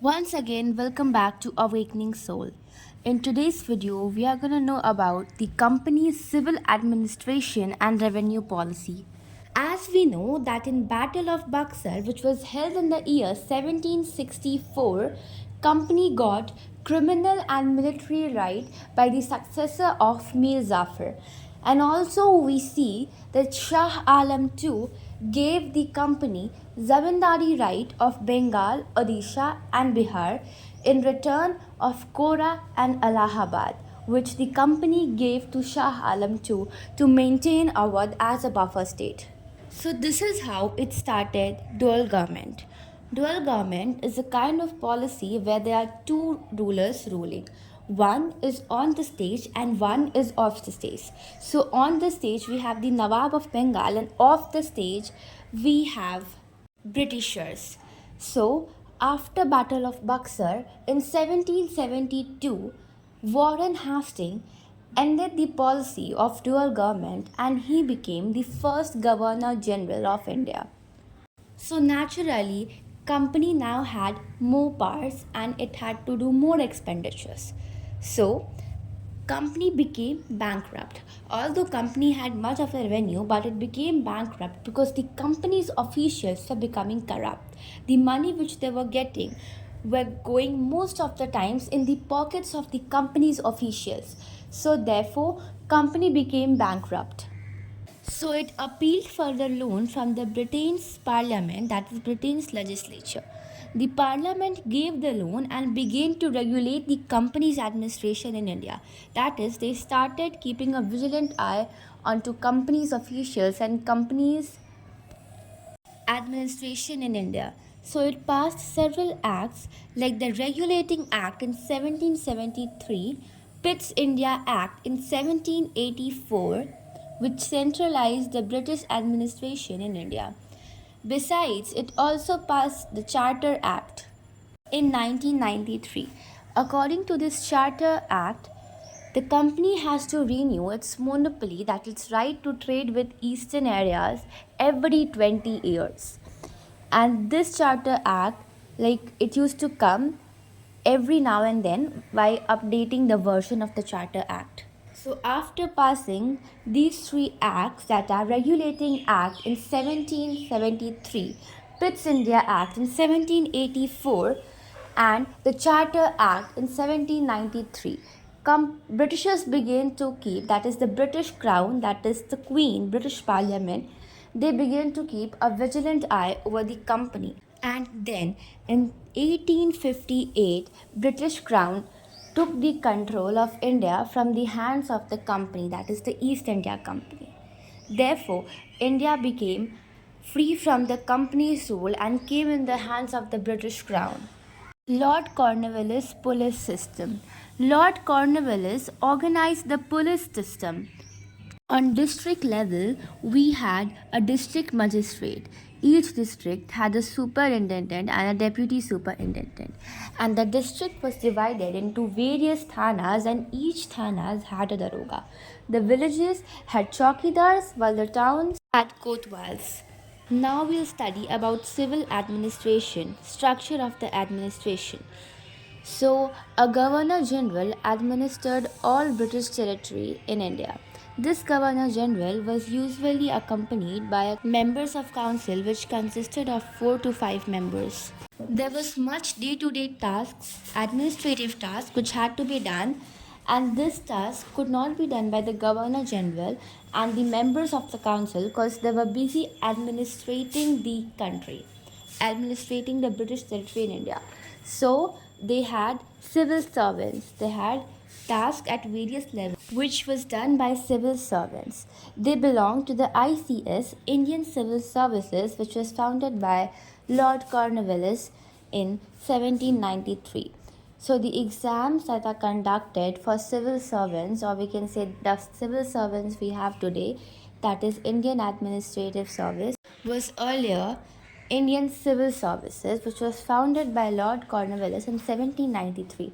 Once again, welcome back to Awakening Soul. In today's video, we are going to know about the company's civil administration and revenue policy. As we know that in Battle of Buxar, which was held in the year 1764, company got criminal and military right by the successor of Mir Zafar. And also we see that Shah Alam II gave the company zamindari right of Bengal, Odisha and Bihar in return of Kora and Allahabad, which the company gave to Shah Alam II to maintain Awadh as a buffer state. So this is how it started dual government. Dual government is a kind of policy where there are two rulers ruling. One is on the stage and one is off the stage. So on the stage we have the Nawab of Bengal and off the stage we have Britishers. So after Battle of Buxar in 1772, Warren Hastings ended the policy of dual government and he became the first Governor General of India. So naturally, company now had more powers and it had to do more expenditures. So company became bankrupt. Although company had much of a revenue, but it became bankrupt because the company's officials were becoming corrupt. The money which they were getting were going most of the times in the pockets of the company's officials. So therefore, company became bankrupt. So it appealed for the loan from the Britain's parliament, that is Britain's legislature. The parliament gave the loan and began to regulate the company's administration in India. That is, they started keeping a vigilant eye onto company's officials and company's administration in India. So it passed several acts like the Regulating Act in 1773, Pitt's India Act in 1784, which centralized the British administration in India. Besides, it also passed the Charter Act in 1993. According to this Charter Act, the company has to renew its monopoly, that its right to trade with eastern areas, every 20 years. And this Charter Act, like it used to come every now and then by updating the version of the Charter Act. So after passing these three acts, that are Regulating Act in 1773, Pitt's India Act in 1784 and the Charter Act in 1793, Britishers began to keep, that is the British Crown, that is the Queen, British Parliament, they began to keep a vigilant eye over the company. And then in 1858, British Crown took the control of India from the hands of the company, that is the East India Company. Therefore, India became free from the company's rule and came in the hands of the British Crown. Lord Cornwallis police system. Lord Cornwallis organized the police system. On district level, we had a district magistrate. Each district had a superintendent and a deputy superintendent. And the district was divided into various thanas and each thanas had a daroga. The villages had chowkidars while the towns had kotwals. Now we'll study about civil administration, structure of the administration. So, a Governor General administered all British territory in India. This Governor General was usually accompanied by members of council which consisted of 4 to 5 members. There was much day-to-day tasks, administrative tasks which had to be done, and this task could not be done by the Governor General and the members of the council because they were busy administrating the country, administrating the British territory in India. So they had civil servants. They had tasks at various levels which was done by civil servants. They belonged to the ICS, Indian Civil Services, which was founded by Lord Cornwallis in 1793. So the exams that are conducted for civil servants, or we can say the civil servants we have today, that is Indian Administrative Service, was earlier Indian Civil Services, which was founded by Lord Cornwallis in 1793.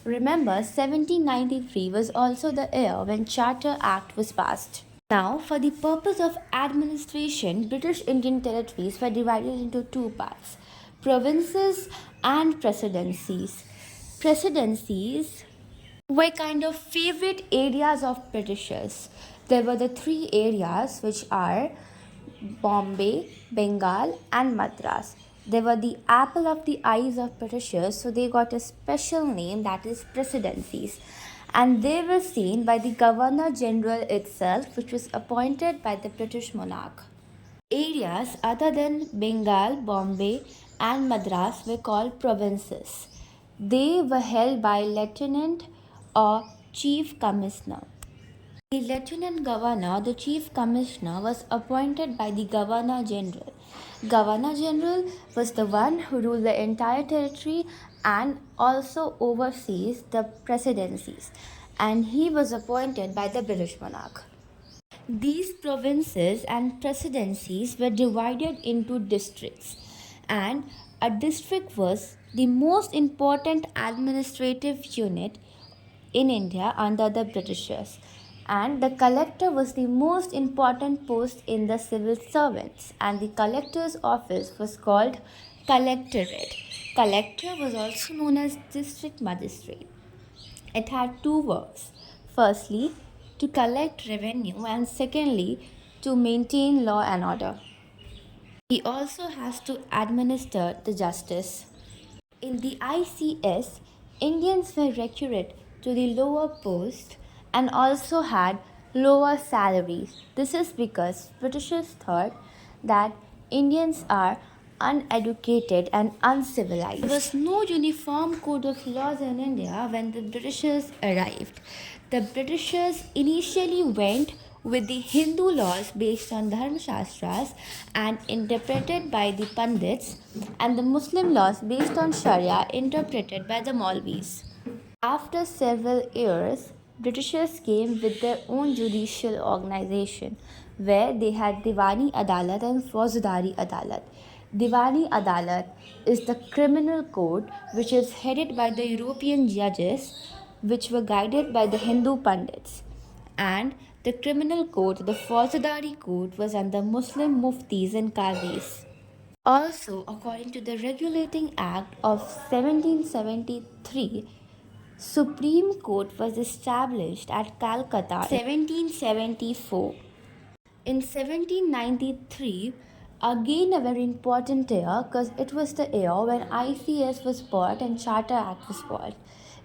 Remember, 1793 was also the year when Charter Act was passed. Now, for the purpose of administration, British Indian territories were divided into two parts. Provinces and presidencies. Presidencies were kind of favorite areas of Britishers. There were the three areas which are Bombay, Bengal, and Madras. They were the apple of the eyes of Britishers, so they got a special name that is presidencies. And they were seen by the Governor General itself, which was appointed by the British monarch. Areas other than Bengal, Bombay, and Madras were called provinces. They were held by lieutenant or chief commissioner. The lieutenant governor, the chief commissioner, was appointed by the governor general. Governor general was the one who ruled the entire territory and also oversees the presidencies, and he was appointed by the British monarch. These provinces and presidencies were divided into districts, and a district was the most important administrative unit in India under the Britishers. And the collector was the most important post in the civil servants, and the collector's office was called collectorate. Collector was also known as district magistrate. It had two works: firstly, to collect revenue, and secondly, to maintain law and order. He also has to administer the justice. In the ICS, Indians were recruited to the lower post and also had lower salaries. This is because Britishers thought that Indians are uneducated and uncivilized. There was no uniform code of laws in India when the Britishers arrived. The Britishers initially went with the Hindu laws based on Dharma Shastras and interpreted by the Pandits, and the Muslim laws based on Sharia interpreted by the Maulvis. After several years, Britishers came with their own judicial organization where they had Diwani Adalat and Fauzdari Adalat. Diwani Adalat is the criminal code which is headed by the European judges, which were guided by the Hindu Pandits. And the criminal code, the Fauzdari code, was under Muslim muftis and qadis. Also, according to the Regulating Act of 1773, Supreme Court was established at Calcutta 1774. In 1793, again a very important year because it was the year when ICS was bought and Charter Act was bought.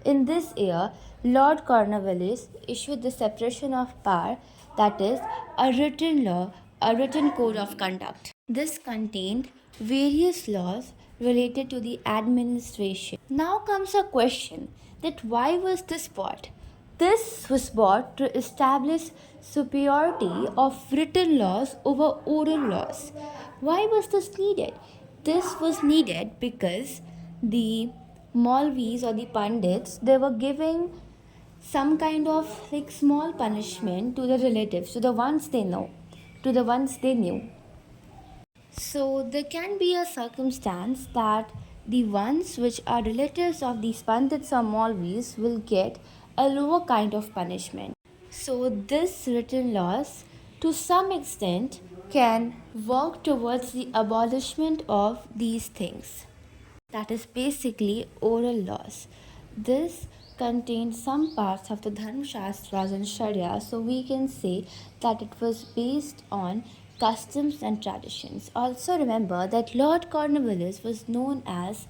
In this year, Lord Cornwallis issued the separation of power, that is, a written law, a written code of conduct. This contained various laws related to the administration. Now comes a question that why was this bought? This was bought to establish superiority of written laws over oral laws. Why was this needed? This was needed because the Maulvis or the Pandits, they were giving some kind of like small punishment to the relatives, to the ones they know, to the ones they knew. So there can be a circumstance that the ones which are relatives of these Pandits or Maulvis will get a lower kind of punishment. So this written laws to some extent can work towards the abolishment of these things. That is basically oral laws. This contained some parts of the Dharma Shastras and Sharia, so we can say that it was based on customs and traditions. Also remember that Lord Cornwallis was known as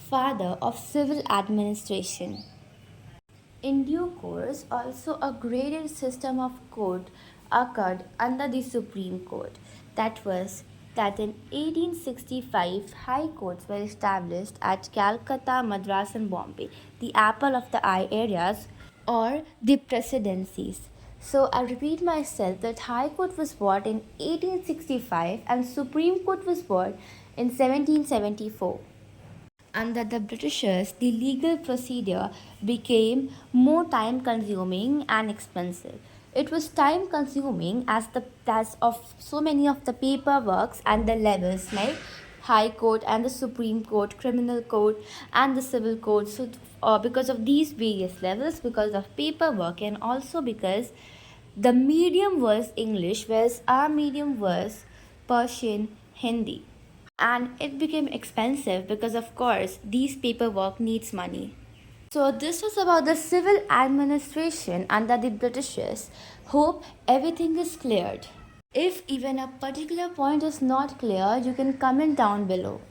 father of civil administration. In due course, also a graded system of court occurred under the Supreme Court. That was that in 1865, high courts were established at Calcutta, Madras, and Bombay, the apple of the eye areas or the presidencies. So I repeat myself that High Court was bought in 1865 and Supreme Court was bought in 1774. Under the Britishers, the legal procedure became more time consuming and expensive. It was time consuming as of so many of the paperworks and the levels like High Court and the Supreme Court, Criminal Court and the Civil Court. So, because of these various levels, because of paperwork, and also because the medium was English, whereas our medium was Persian, Hindi. and it became expensive because, of course, these paperwork needs money. So, this was about the civil administration under the Britishers. Hope everything is cleared. If even a particular point is not clear, you can comment down below.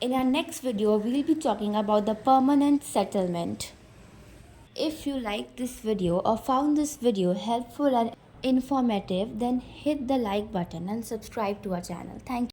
In our next video, we'll be talking about the permanent settlement. If you like this video or found this video helpful and informative, then hit the like button and subscribe to our channel. Thank you.